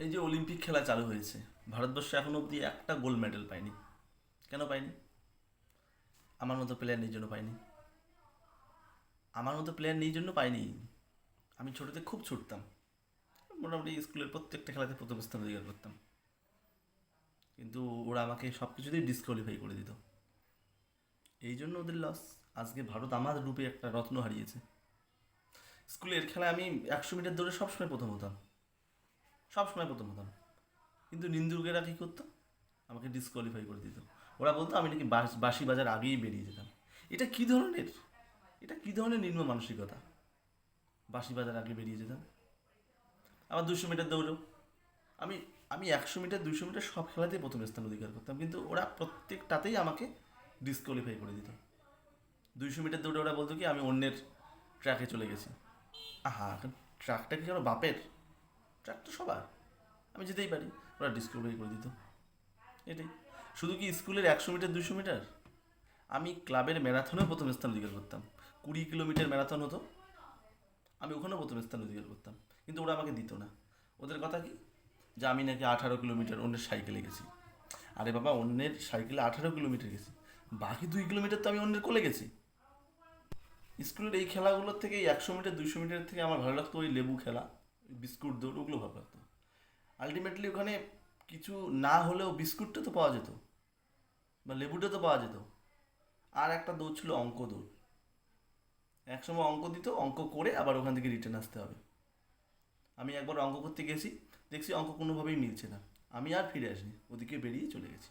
এই যে অলিম্পিক খেলা চালু হয়েছে, ভারতবর্ষ এখনো অবধি একটা গোল্ড মেডেল পায়নি। কেন পায়নি? আমার মতো প্লেয়ার নেই জন্য পায়নি। আমার মতো প্লেয়ার নেই জন্য পায়নি। আমি ছোটোতে খুব ছুটতাম, মোটামুটি স্কুলের প্রত্যেকটা খেলাতে প্রথম স্থান অধিকার করতাম, কিন্তু ওরা আমাকে সব কিছুতেই ডিসকোয়ালিফাই করে দিত। এই জন্য ওদের লস। আজকে ভারত আমার রূপে একটা রত্ন হারিয়েছে। স্কুলের খেলায় আমি 100 মিটার দৌড়ে সবসময় প্রথম হতাম, সবসময় প্রথম হতাম, কিন্তু নিন্দুকেরা কী করতো? আমাকে ডিসকোয়ালিফাই করে দিত। ওরা বলতো আমি নাকি বাঁশি বাজার আগেই বেরিয়ে যেতাম। এটা কী ধরনের, এটা কী ধরনের নিম্ন মানসিকতা? বাঁশি বাজার আগে বেরিয়ে যেতাম। আবার 200 মিটার দৌড়েও আমি আমি 100 মিটার 200 মিটার সব খেলাতেই প্রথম স্থান অধিকার করতাম, কিন্তু ওরা প্রত্যেকটাতেই আমাকে ডিসকোয়ালিফাই করে দিত। 200 মিটার দৌড়ে ওরা বলতো কি আমি অন্যের ট্র্যাকে চলে গেছি। আহা, ট্র্যাকটা কি আমার বাপের? ট্র্যাক তো সবার, আমি যেতেই পারি। ওরা ডিসকোয়ালিফাই করে দিত। এটাই। শুধু কি স্কুলের 100 মিটার 200 মিটার, আমি ক্লাবের ম্যারাথনেও প্রথম স্থান অধিকার করতাম। 20 কিলোমিটার ম্যারাথন হতো, আমি ওখানেও প্রথম স্থান অধিকার করতাম, কিন্তু ওরা আমাকে দিত না। ওদের কথা কি, যে আমি নাকি 18 কিলোমিটার অন্যের সাইকেলে গেছি। আরে বাবা, অন্যের সাইকেলে 18 কিলোমিটার গেছি, বাকি 2 কিলোমিটার তো আমি অন্যের কোলে গেছি। স্কুলের এই খেলাগুলোর থেকে, এই 100 মিটার 200 মিটার থেকে আমার ভালো লাগতো ওই লেবু খেলা, ওই বিস্কুট দৌড়, ওগুলো ভালো লাগতো। আলটিমেটলি ওখানে কিছু না হলেও বিস্কুটটা তো পাওয়া যেত, বা লেবুটা তো পাওয়া যেত। আর একটা দৌড় ছিল অঙ্ক দৌড়। একসময় অঙ্ক দিত, অঙ্ক করে আবার ওখান থেকে রিটার্ন আসতে হবে। আমি একবার অঙ্ক করতে গেছি, দেখছি অঙ্ক কোনোভাবেই মিলছে না। আমি আর ফিরে আসিনি, ওদিকে বেরিয়ে চলে গেছি।